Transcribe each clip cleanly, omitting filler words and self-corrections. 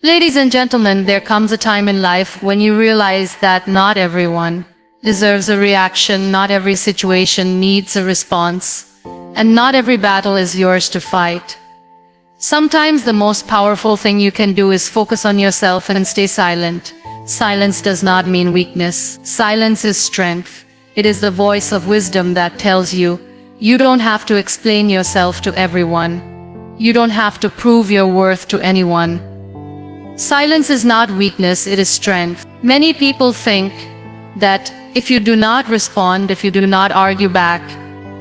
Ladies and gentlemen, there comes a time in life when you realize that not everyone deserves a reaction, not every situation needs a response, and not every battle is yours to fight. Sometimes the most powerful thing you can do is focus on yourself and stay silent. Silence does not mean weakness. Silence is strength. It is the voice of wisdom that tells you, you don't have to explain yourself to everyone. You don't have to prove your worth to anyone. Silence is not weakness, it is strength. Many people think that if you do not respond, if you do not argue back,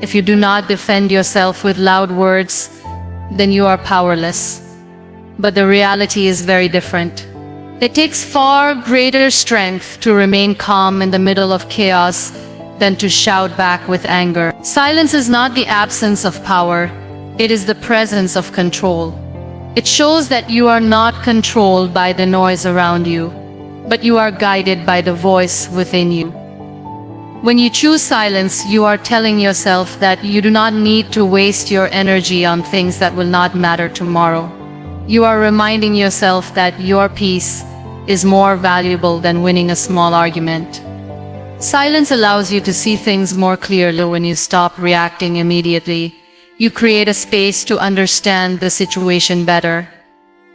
if you do not defend yourself with loud words, then you are powerless. But the reality is very different. It takes far greater strength to remain calm in the middle of chaos than to shout back with anger. Silence is not the absence of power, it is the presence of control. It shows that you are not controlled by the noise around you, but you are guided by the voice within you. When you choose silence, you are telling yourself that you do not need to waste your energy on things that will not matter tomorrow. You are reminding yourself that your peace is more valuable than winning a small argument. Silence allows you to see things more clearly. When you stop reacting immediately, you create a space to understand the situation better.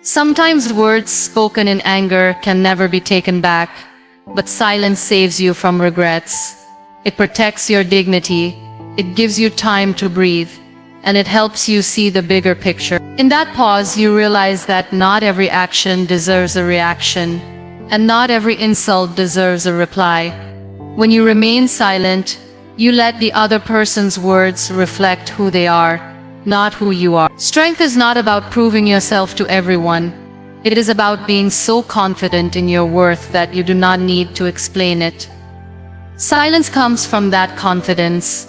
Sometimes words spoken in anger can never be taken back, but silence saves you from regrets. It protects your dignity, it gives you time to breathe, and it helps you see the bigger picture. In that pause, you realize that not every action deserves a reaction, and not every insult deserves a reply. When you remain silent, you let the other person's words reflect who they are, not who you are. Strength is not about proving yourself to everyone. It is about being so confident in your worth that you do not need to explain it. Silence comes from that confidence.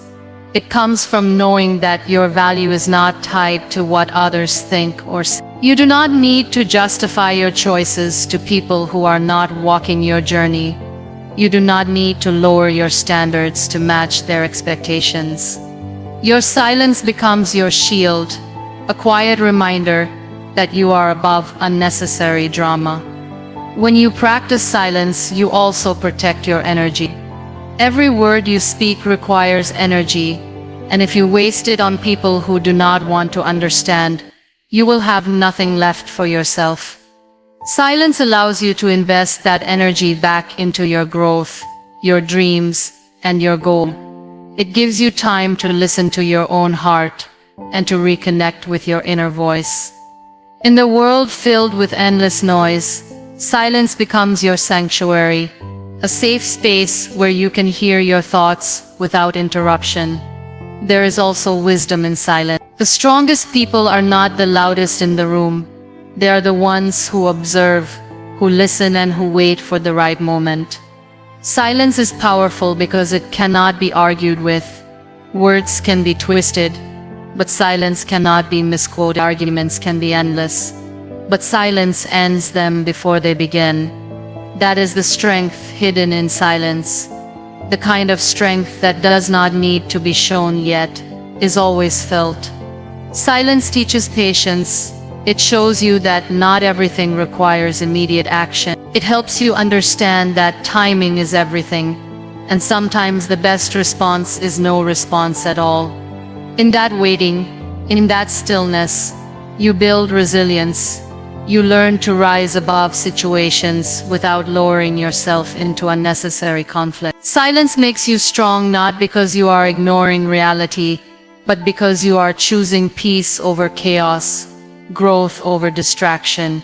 It comes from knowing that your value is not tied to what others think or say. You do not need to justify your choices to people who are not walking your journey. You do not need to lower your standards to match their expectations. Your silence becomes your shield, a quiet reminder that you are above unnecessary drama. When you practice silence, you also protect your energy. Every word you speak requires energy, and if you waste it on people who do not want to understand, you will have nothing left for yourself. Silence allows you to invest that energy back into your growth, your dreams, and your goal. It gives you time to listen to your own heart and to reconnect with your inner voice. In the world filled with endless noise, silence becomes your sanctuary, a safe space where you can hear your thoughts without interruption. There is also wisdom in silence. The strongest people are not the loudest in the room. They are the ones who observe, who listen, and who wait for the right moment. Silence is powerful because it cannot be argued with. Words can be twisted, but silence cannot be misquoted. Arguments can be endless, but silence ends them before they begin. That is the strength hidden in silence. The kind of strength that does not need to be shown yet is always felt. Silence teaches patience. It shows you that not everything requires immediate action. It helps you understand that timing is everything, and sometimes the best response is no response at all. In that waiting, in that stillness, you build resilience. You learn to rise above situations without lowering yourself into unnecessary conflict. Silence makes you strong not because you are ignoring reality, but because you are choosing peace over chaos, growth over distraction,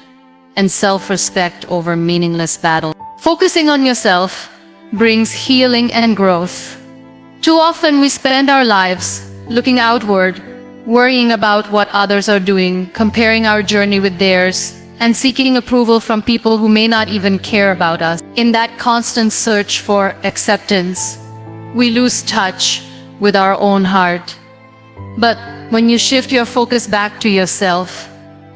and self-respect over meaningless battle. Focusing on yourself brings healing and growth. Too often we spend our lives looking outward, worrying about what others are doing, comparing our journey with theirs, and seeking approval from people who may not even care about us. In that constant search for acceptance, we lose touch with our own heart. But when you shift your focus back to yourself,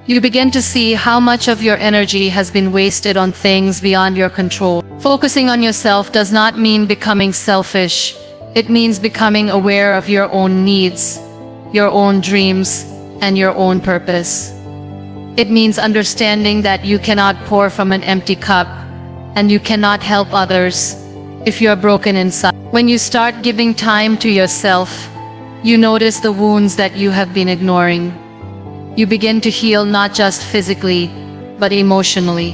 you begin to see how much of your energy has been wasted on things beyond your control. Focusing on yourself does not mean becoming selfish. It means becoming aware of your own needs, your own dreams, and your own purpose. It means understanding that you cannot pour from an empty cup, and you cannot help others if you are broken inside. When you start giving time to yourself, you notice the wounds that you have been ignoring. You begin to heal not just physically, but emotionally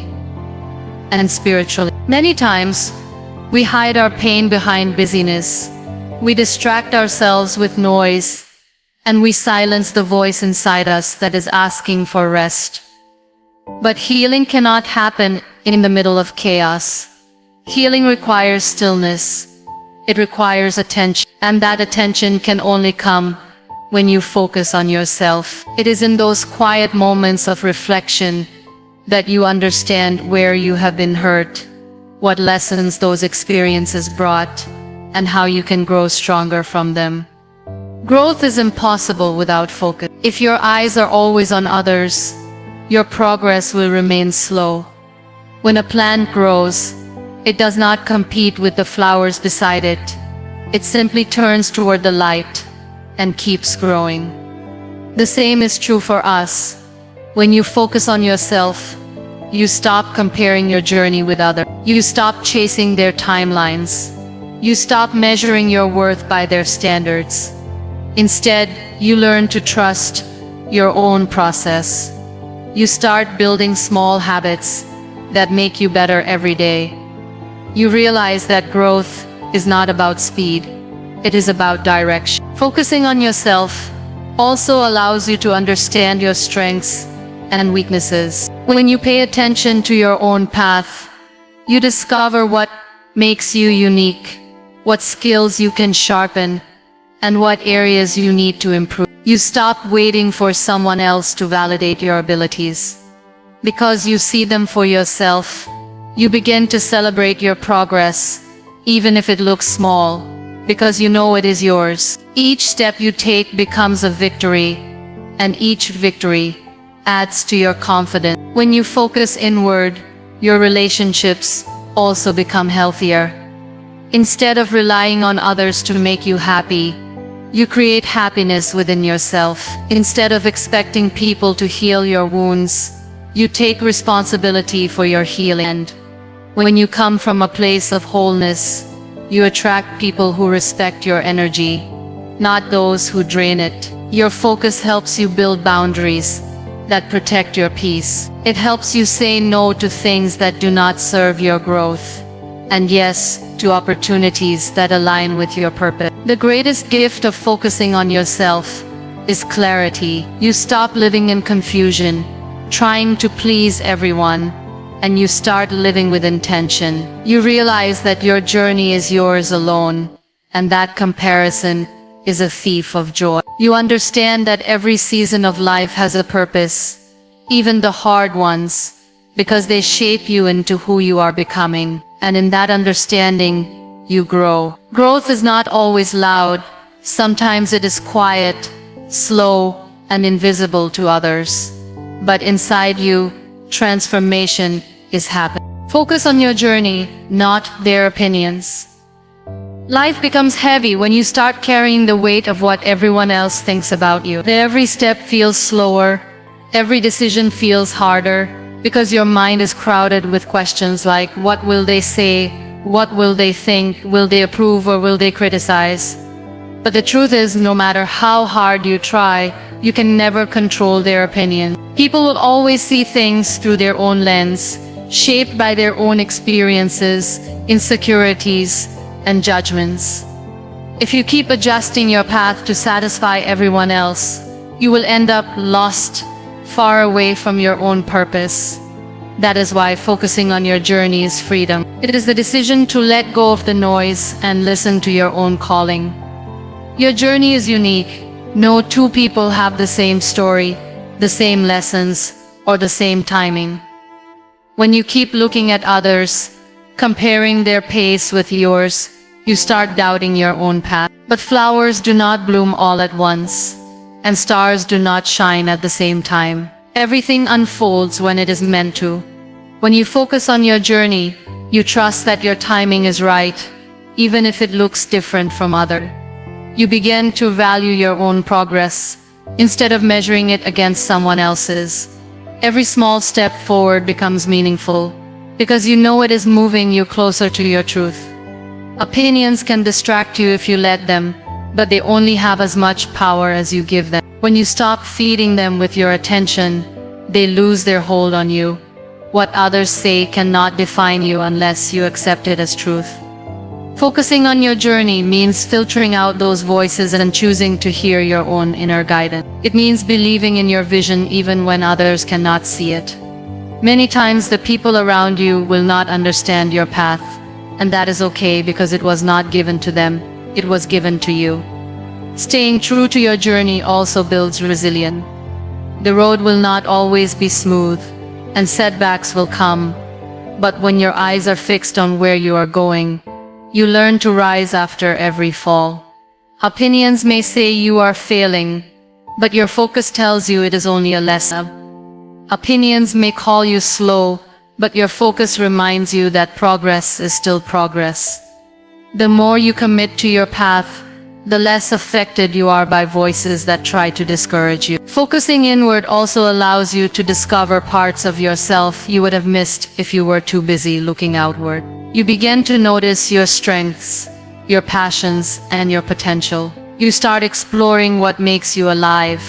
and spiritually. Many times, we hide our pain behind busyness. We distract ourselves with noise, and we silence the voice inside us that is asking for rest. But healing cannot happen in the middle of chaos. Healing requires stillness. It requires attention, and that attention can only come when you focus on yourself. It is in those quiet moments of reflection that you understand where you have been hurt, what lessons those experiences brought, and how you can grow stronger from them. Growth is impossible without focus. If your eyes are always on others, your progress will remain slow. When a plant grows, it does not compete with the flowers beside it. It simply turns toward the light and keeps growing. The same is true for us. When you focus on yourself, you stop comparing your journey with others. You stop chasing their timelines. You stop measuring your worth by their standards. Instead, you learn to trust your own process. You start building small habits that make you better every day. You realize that growth is not about speed. It is about direction. Focusing on yourself also allows you to understand your strengths and weaknesses. When you pay attention to your own path, you discover what makes you unique, what skills you can sharpen, and what areas you need to improve. You stop waiting for someone else to validate your abilities. Because you see them for yourself, you begin to celebrate your progress, even if it looks small, because you know it is yours. Each step you take becomes a victory, and each victory adds to your confidence. When you focus inward, your relationships also become healthier. Instead of relying on others to make you happy, you create happiness within yourself. Instead of expecting people to heal your wounds, you take responsibility for your healing. And when you come from a place of wholeness, you attract people who respect your energy, not those who drain it. Your focus helps you build boundaries that protect your peace. It helps you say no to things that do not serve your growth, and yes to opportunities that align with your purpose. The greatest gift of focusing on yourself is clarity. You stop living in confusion, trying to please everyone, and you start living with intention. You realize that your journey is yours alone, and that comparison is a thief of joy. You understand that every season of life has a purpose, even the hard ones, because they shape you into who you are becoming. And in that understanding, you grow. Growth is not always loud. Sometimes it is quiet, slow, and invisible to others. But inside you, transformation is happening. Focus on your journey, not their opinions. Life becomes heavy when you start carrying the weight of what everyone else thinks about you. Every step feels slower, every decision feels harder, because your mind is crowded with questions like, what will they say? What will they think? Will they approve or will they criticize? But the truth is, no matter how hard you try, you can never control their opinion. People will always see things through their own lens, shaped by their own experiences, insecurities, and judgments. If you keep adjusting your path to satisfy everyone else, you will end up lost, far away from your own purpose. That is why focusing on your journey is freedom. It is the decision to let go of the noise and listen to your own calling. Your journey is unique. No two people have the same story, the same lessons, or the same timing. When you keep looking at others, comparing their pace with yours, you start doubting your own path. But flowers do not bloom all at once, and stars do not shine at the same time. Everything unfolds when it is meant to. When you focus on your journey, you trust that your timing is right, even if it looks different from others. You begin to value your own progress, instead of measuring it against someone else's. Every small step forward becomes meaningful, because you know it is moving you closer to your truth. Opinions can distract you if you let them, but they only have as much power as you give them. When you stop feeding them with your attention, they lose their hold on you. What others say cannot define you unless you accept it as truth. Focusing on your journey means filtering out those voices and choosing to hear your own inner guidance. It means believing in your vision even when others cannot see it. Many times the people around you will not understand your path, and that is okay because it was not given to them, it was given to you. Staying true to your journey also builds resilience. The road will not always be smooth, and setbacks will come, but when your eyes are fixed on where you are going, you learn to rise after every fall. Opinions may say you are failing, but your focus tells you it is only a lesson. Opinions may call you slow, but your focus reminds you that progress is still progress. The more you commit to your path, the less affected you are by voices that try to discourage you. Focusing inward also allows you to discover parts of yourself you would have missed if you were too busy looking outward. You begin to notice your strengths, your passions, and your potential. You start exploring what makes you alive,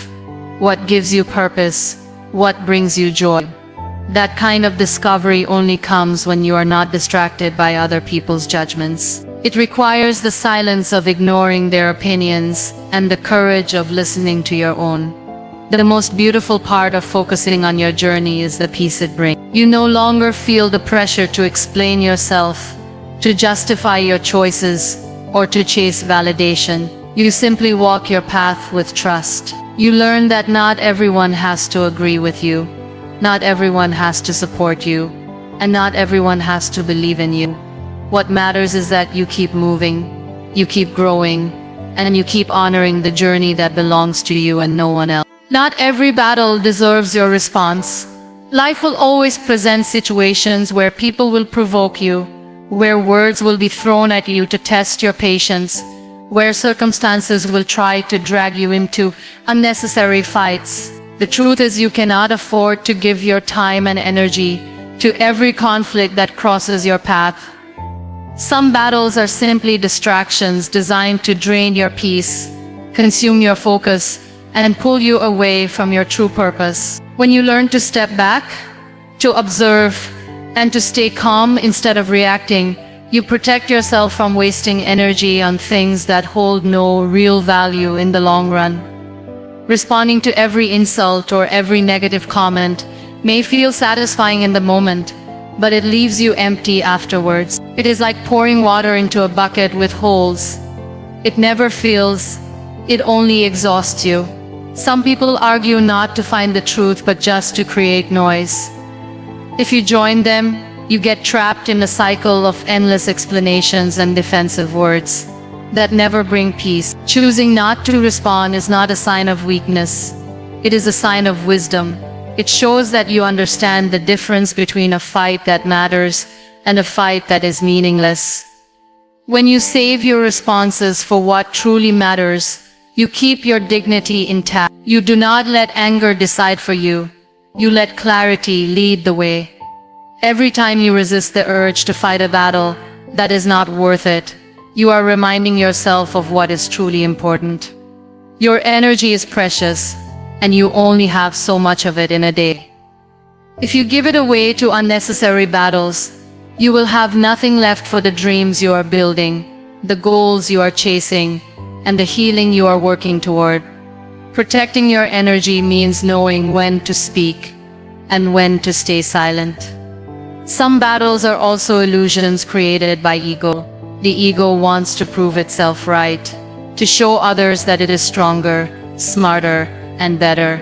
what gives you purpose, what brings you joy. That kind of discovery only comes when you are not distracted by other people's judgments. It requires the silence of ignoring their opinions and the courage of listening to your own. The most beautiful part of focusing on your journey is the peace it brings. You no longer feel the pressure to explain yourself, to justify your choices, or to chase validation. You simply walk your path with trust. You learn that not everyone has to agree with you, not everyone has to support you, and not everyone has to believe in you. What matters is that you keep moving, you keep growing, and you keep honoring the journey that belongs to you and no one else. Not every battle deserves your response. Life will always present situations where people will provoke you, where words will be thrown at you to test your patience, where circumstances will try to drag you into unnecessary fights. The truth is you cannot afford to give your time and energy to every conflict that crosses your path. Some battles are simply distractions designed to drain your peace, consume your focus, and pull you away from your true purpose. When you learn to step back, to observe, and to stay calm instead of reacting, you protect yourself from wasting energy on things that hold no real value in the long run. Responding to every insult or every negative comment may feel satisfying in the moment, but it leaves you empty afterwards. It is like pouring water into a bucket with holes. It never fills, it only exhausts you. Some people argue not to find the truth but just to create noise. If you join them, you get trapped in a cycle of endless explanations and defensive words that never bring peace. Choosing not to respond is not a sign of weakness. It is a sign of wisdom. It shows that you understand the difference between a fight that matters and a fight that is meaningless. When you save your responses for what truly matters, you keep your dignity intact. You do not let anger decide for you. You let clarity lead the way. Every time you resist the urge to fight a battle that is not worth it, you are reminding yourself of what is truly important. Your energy is precious, and you only have so much of it in a day. If you give it away to unnecessary battles, you will have nothing left for the dreams you are building, the goals you are chasing, and the healing you are working toward. Protecting your energy means knowing when to speak and when to stay silent. Some battles are also illusions created by ego. The ego wants to prove itself right, to show others that it is stronger, smarter, and better.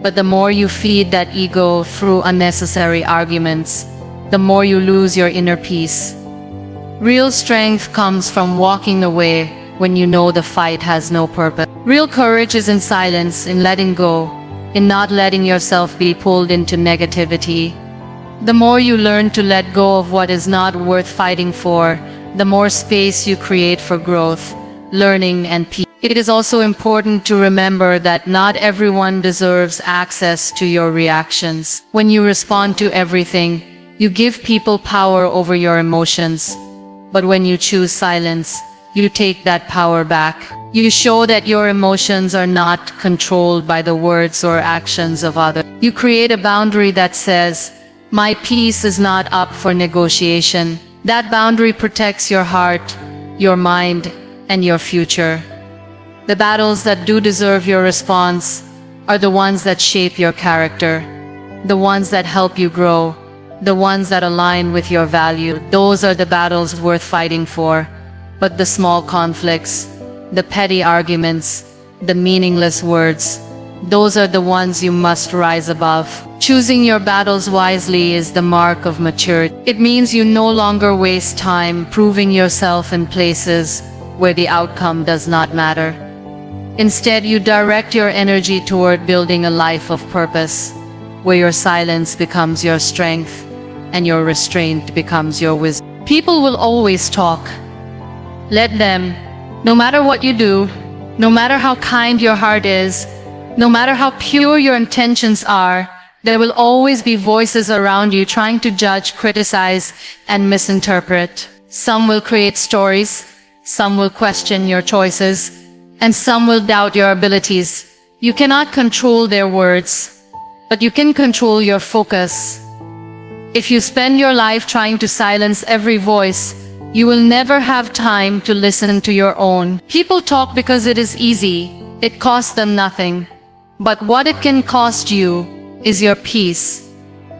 But the more you feed that ego through unnecessary arguments, the more you lose your inner peace. Real strength comes from walking away when you know the fight has no purpose. Real courage is in silence, in letting go, in not letting yourself be pulled into negativity. The more you learn to let go of what is not worth fighting for, the more space you create for growth, learning, and peace. It is also important to remember that not everyone deserves access to your reactions. When you respond to everything, you give people power over your emotions. But when you choose silence, you take that power back. You show that your emotions are not controlled by the words or actions of others. You create a boundary that says, "My peace is not up for negotiation." That boundary protects your heart, your mind, and your future. The battles that do deserve your response are the ones that shape your character, the ones that help you grow, the ones that align with your value. Those are the battles worth fighting for. But the small conflicts, the petty arguments, the meaningless words, those are the ones you must rise above. Choosing your battles wisely is the mark of maturity. It means you no longer waste time proving yourself in places where the outcome does not matter. Instead, you direct your energy toward building a life of purpose, where your silence becomes your strength and your restraint becomes your wisdom. People will always talk. Let them. No matter what you do, no matter how kind your heart is, no matter how pure your intentions are, there will always be voices around you trying to judge, criticize, and misinterpret. Some will create stories, some will question your choices, and some will doubt your abilities. You cannot control their words, but you can control your focus. If you spend your life trying to silence every voice, you will never have time to listen to your own. People talk because it is easy. It costs them nothing. But what it can cost you is your peace,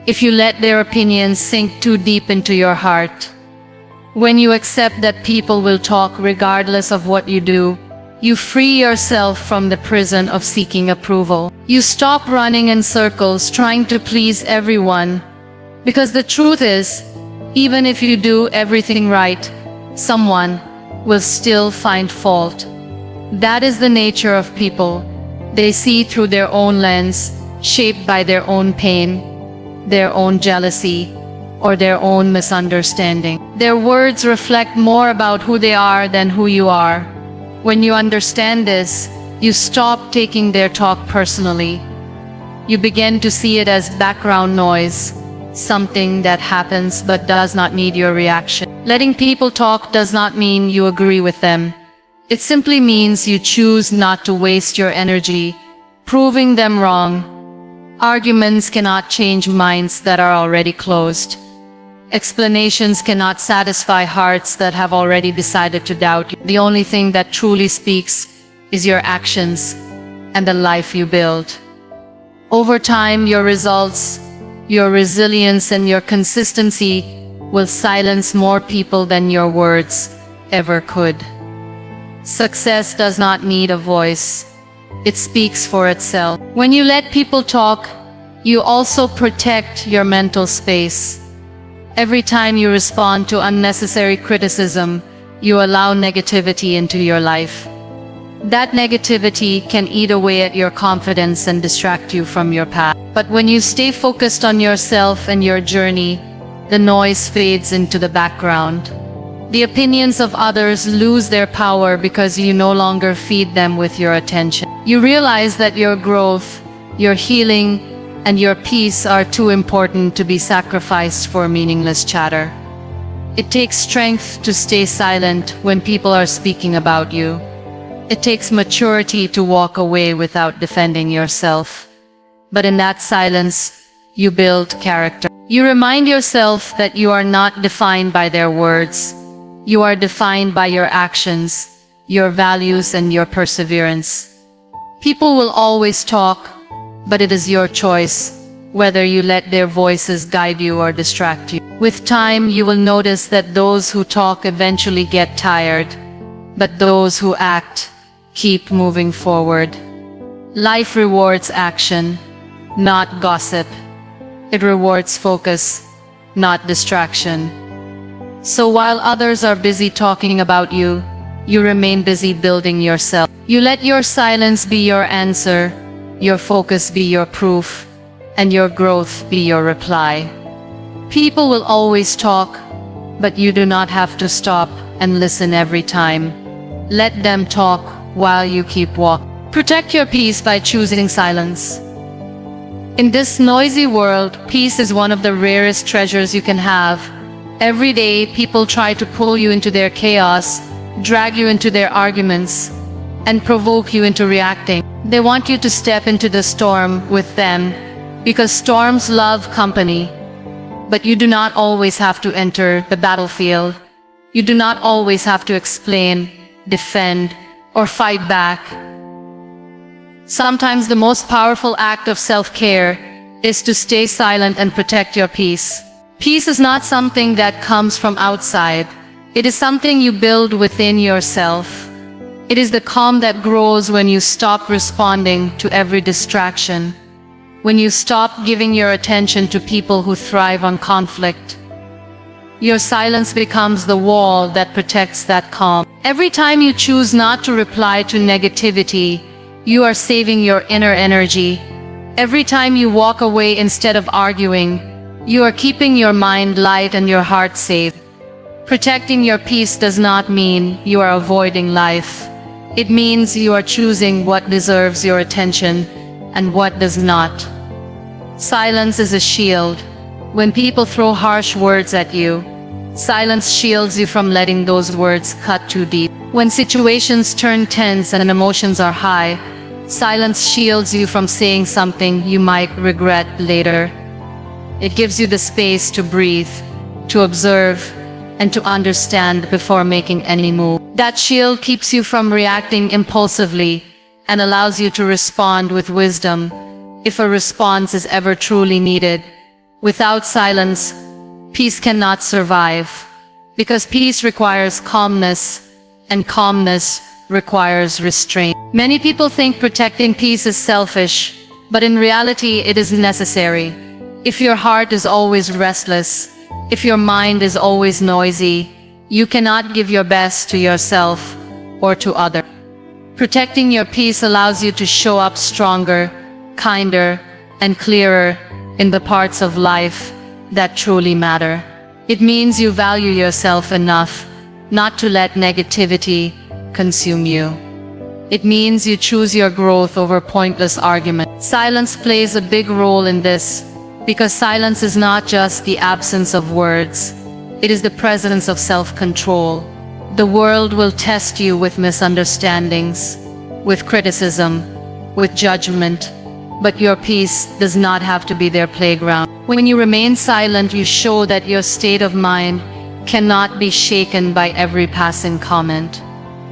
if you let their opinions sink too deep into your heart. When you accept that people will talk regardless of what you do, you free yourself from the prison of seeking approval. You stop running in circles trying to please everyone. Because the truth is, even if you do everything right, someone will still find fault. That is the nature of people. They see through their own lens, shaped by their own pain, their own jealousy, or their own misunderstanding. Their words reflect more about who they are than who you are. When you understand this, you stop taking their talk personally. You begin to see it as background noise, something that happens but does not need your reaction. Letting people talk does not mean you agree with them. It simply means you choose not to waste your energy proving them wrong. Arguments cannot change minds that are already closed. Explanations cannot satisfy hearts that have already decided to doubt you. The only thing that truly speaks is your actions and the life you build. Over time, your results, your resilience, and your consistency will silence more people than your words ever could. Success does not need a voice. It speaks for itself. When you let people talk, you also protect your mental space. Every time you respond to unnecessary criticism, you allow negativity into your life. That negativity can eat away at your confidence and distract you from your path. But when you stay focused on yourself and your journey, the noise fades into the background. The opinions of others lose their power because you no longer feed them with your attention. You realize that your growth, your healing, and your peace are too important to be sacrificed for meaningless chatter. It takes strength to stay silent when people are speaking about you. It takes maturity to walk away without defending yourself. But in that silence, you build character. You remind yourself that you are not defined by their words. You are defined by your actions, your values, and your perseverance. People will always talk, but it is your choice whether you let their voices guide you or distract you. With time, you will notice that those who talk eventually get tired, but those who act keep moving forward. Life rewards action, not gossip. It rewards focus, not distraction. So while others are busy talking about you, you remain busy building yourself. You let your silence be your answer, your focus be your proof, and your growth be your reply. People will always talk, but you do not have to stop and listen every time. Let them talk while you keep walking. Protect your peace by choosing silence. In this noisy world, peace is one of the rarest treasures you can have. Every day, people try to pull you into their chaos, drag you into their arguments, and provoke you into reacting. They want you to step into the storm with them, because storms love company. But you do not always have to enter the battlefield. You do not always have to explain, defend, or fight back. Sometimes the most powerful act of self-care is to stay silent and protect your peace. Peace is not something that comes from outside. It is something you build within yourself. It is the calm that grows when you stop responding to every distraction, when you stop giving your attention to people who thrive on conflict. Your silence becomes the wall that protects that calm. Every time you choose not to reply to negativity, you are saving your inner energy. Every time you walk away instead of arguing, you are keeping your mind light and your heart safe. Protecting your peace does not mean you are avoiding life. It means you are choosing what deserves your attention and what does not. Silence is a shield. When people throw harsh words at you, silence shields you from letting those words cut too deep. When situations turn tense and emotions are high, silence shields you from saying something you might regret later. It gives you the space to breathe, to observe, and to understand before making any move. That shield keeps you from reacting impulsively and allows you to respond with wisdom, if a response is ever truly needed. Without silence, peace cannot survive, because peace requires calmness, and calmness requires restraint. Many people think protecting peace is selfish, but in reality it is necessary. If your heart is always restless, if your mind is always noisy, you cannot give your best to yourself or to others. Protecting your peace allows you to show up stronger, kinder, and clearer in the parts of life that truly matter. It means you value yourself enough not to let negativity consume you. It means you choose your growth over pointless argument. Silence plays a big role in this, because silence is not just the absence of words. It is the presence of self-control. The world will test you with misunderstandings, with criticism, with judgment, but your peace does not have to be their playground. When you remain silent, you show that your state of mind cannot be shaken by every passing comment.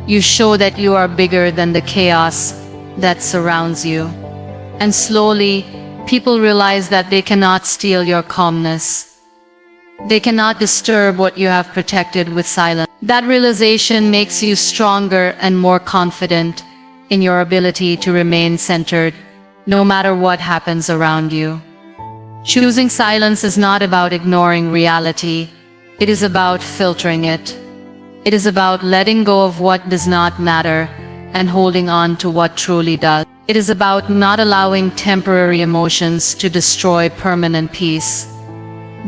You show that you are bigger than the chaos that surrounds you. And slowly, people realize that they cannot steal your calmness. They cannot disturb what you have protected with silence. That realization makes you stronger and more confident in your ability to remain centered, no matter what happens around you. Choosing silence is not about ignoring reality. It is about filtering it. It is about letting go of what does not matter and holding on to what truly does. It is about not allowing temporary emotions to destroy permanent peace.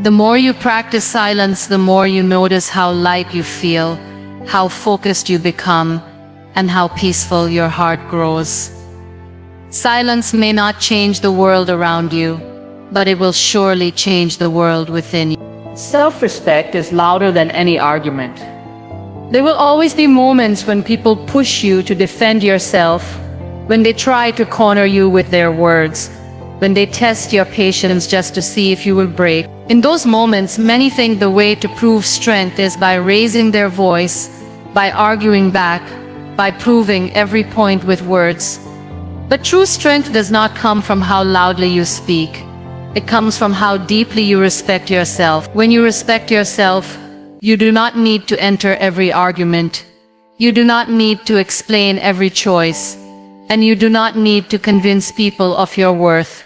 The more you practice silence, the more you notice how light you feel, how focused you become, and how peaceful your heart grows. Silence may not change the world around you, but it will surely change the world within you. Self-respect is louder than any argument. There will always be moments when people push you to defend yourself, when they try to corner you with their words, when they test your patience just to see if you will break. In those moments, many think the way to prove strength is by raising their voice, by arguing back, by proving every point with words. But true strength does not come from how loudly you speak. It comes from how deeply you respect yourself. When you respect yourself, you do not need to enter every argument. You do not need to explain every choice. And you do not need to convince people of your worth.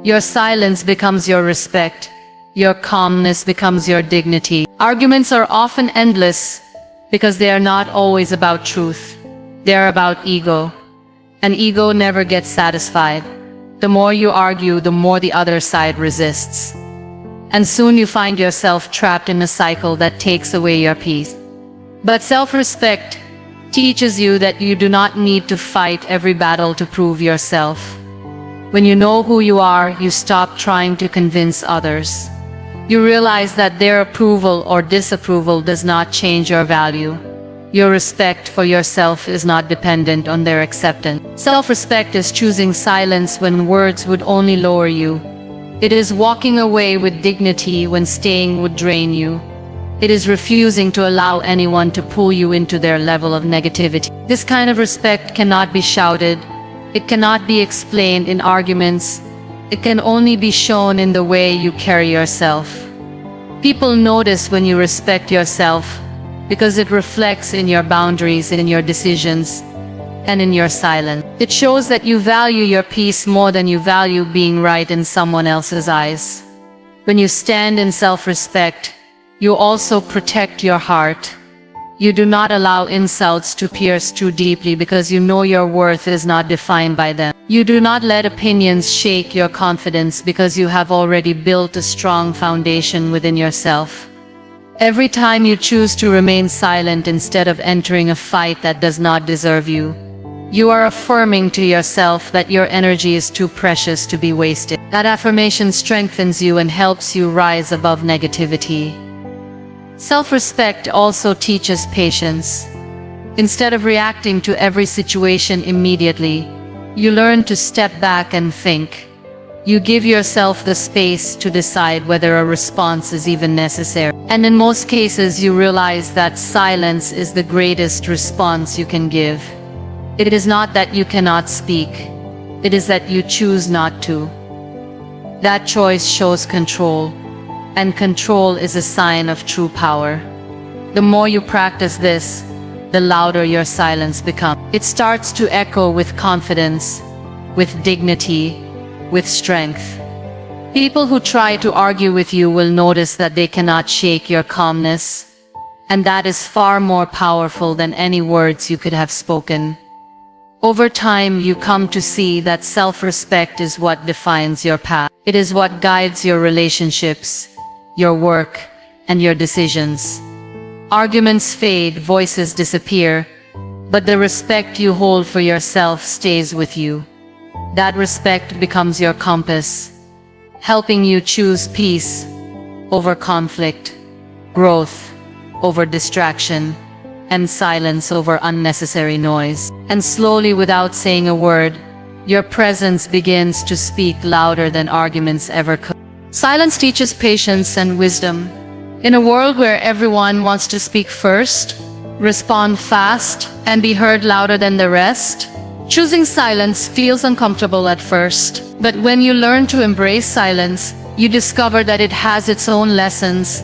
Your silence becomes your respect. Your calmness becomes your dignity. Arguments are often endless because they are not always about truth. They are about ego. And ego never gets satisfied. The more you argue, the more the other side resists. And soon you find yourself trapped in a cycle that takes away your peace. But self-respect teaches you that you do not need to fight every battle to prove yourself. When you know who you are, you stop trying to convince others. You realize that their approval or disapproval does not change your value. Your respect for yourself is not dependent on their acceptance. Self-respect is choosing silence when words would only lower you. It is walking away with dignity when staying would drain you. It is refusing to allow anyone to pull you into their level of negativity. This kind of respect cannot be shouted. It cannot be explained in arguments. It can only be shown in the way you carry yourself. People notice when you respect yourself because it reflects in your boundaries, in your decisions, and in your silence. It shows that you value your peace more than you value being right in someone else's eyes. When you stand in self-respect, you also protect your heart. You do not allow insults to pierce too deeply because you know your worth is not defined by them. You do not let opinions shake your confidence because you have already built a strong foundation within yourself. Every time you choose to remain silent instead of entering a fight that does not deserve you, you are affirming to yourself that your energy is too precious to be wasted. That affirmation strengthens you and helps you rise above negativity. Self-respect also teaches patience. Instead of reacting to every situation immediately, you learn to step back and think. You give yourself the space to decide whether a response is even necessary. And in most cases, you realize that silence is the greatest response you can give. It is not that you cannot speak. It is that you choose not to. That choice shows control. And control is a sign of true power. The more you practice this, the louder your silence becomes. It starts to echo with confidence, with dignity, with strength. People who try to argue with you will notice that they cannot shake your calmness, and that is far more powerful than any words you could have spoken. Over time, you come to see that self-respect is what defines your path. It is what guides your relationships, your work, and your decisions. Arguments fade, voices disappear, but the respect you hold for yourself stays with you. That respect becomes your compass, helping you choose peace over conflict, growth over distraction, and silence over unnecessary noise. And slowly, without saying a word, your presence begins to speak louder than arguments ever could. Silence teaches patience and wisdom. In a world where everyone wants to speak first, respond fast, and be heard louder than the rest, choosing silence feels uncomfortable at first. But when you learn to embrace silence, you discover that it has its own lessons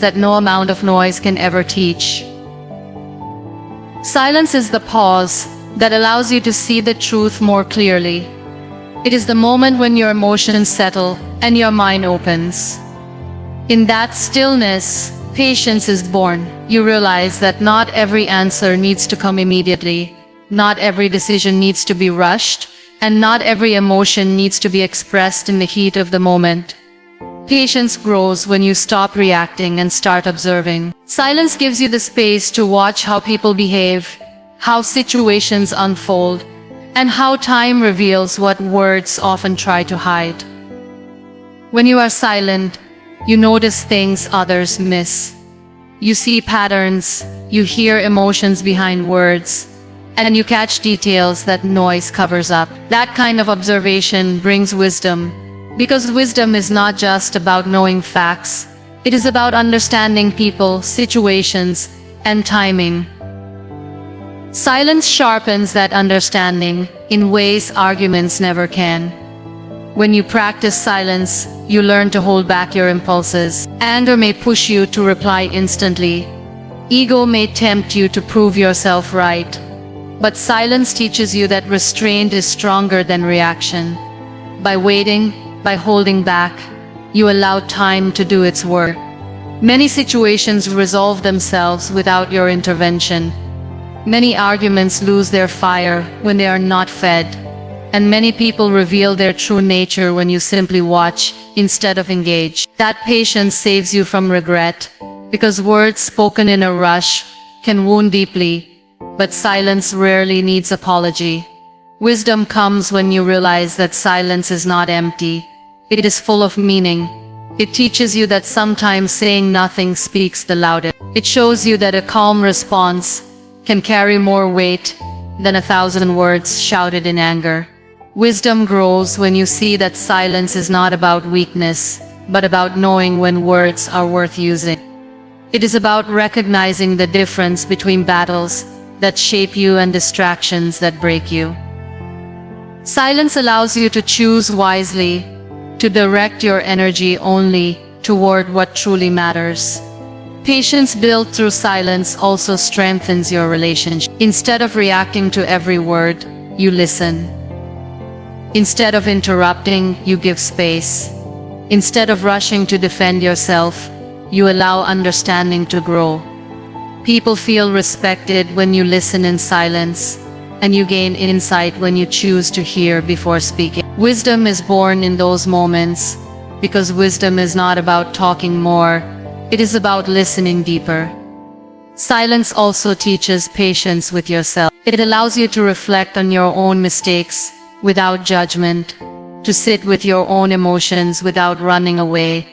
that no amount of noise can ever teach. Silence is the pause that allows you to see the truth more clearly. It is the moment when your emotions settle and your mind opens. In that stillness, patience is born. You realize that not every answer needs to come immediately, not every decision needs to be rushed, and not every emotion needs to be expressed in the heat of the moment. Patience grows when you stop reacting and start observing. Silence gives you the space to watch how people behave, how situations unfold, and how time reveals what words often try to hide. When you are silent, you notice things others miss. You see patterns, you hear emotions behind words, and you catch details that noise covers up. That kind of observation brings wisdom, because wisdom is not just about knowing facts, it is about understanding people, situations, and timing. Silence sharpens that understanding in ways arguments never can. When you practice silence, you learn to hold back your impulses. Anger may push you to reply instantly. Ego may tempt you to prove yourself right. But silence teaches you that restraint is stronger than reaction. By waiting, by holding back, you allow time to do its work. Many situations resolve themselves without your intervention. Many arguments lose their fire when they are not fed, and many people reveal their true nature when you simply watch instead of engage. That patience saves you from regret, because words spoken in a rush can wound deeply, But silence rarely needs apology. Wisdom comes when you realize that silence is not empty. It is full of meaning. It teaches you that sometimes saying nothing speaks the loudest. It shows you that a calm response can carry more weight than 1,000 words shouted in anger. Wisdom grows when you see that silence is not about weakness, but about knowing when words are worth using. It is about recognizing the difference between battles that shape you and distractions that break you. Silence allows you to choose wisely, to direct your energy only toward what truly matters. Patience built through silence also strengthens your relationship. Instead of reacting to every word, you listen. Instead of interrupting, you give space. Instead of rushing to defend yourself, you allow understanding to grow. People feel respected when you listen in silence, and you gain insight when you choose to hear before speaking. Wisdom is born in those moments, because wisdom is not about talking more, it is about listening deeper. Silence also teaches patience with yourself. It allows you to reflect on your own mistakes without judgment, to sit with your own emotions without running away,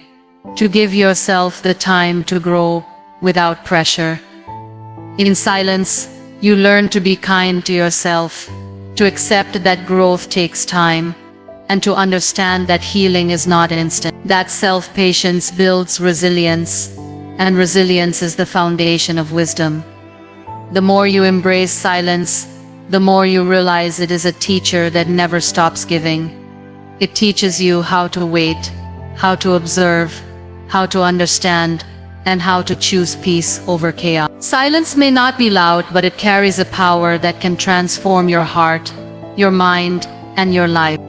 to give yourself the time to grow without pressure. In silence, you learn to be kind to yourself, to accept that growth takes time, and to understand that healing is not instant. That self-patience builds resilience, and resilience is the foundation of wisdom. The more you embrace silence, the more you realize it is a teacher that never stops giving. It teaches you how to wait, how to observe, how to understand, and how to choose peace over chaos. Silence may not be loud, but it carries a power that can transform your heart, your mind, and your life.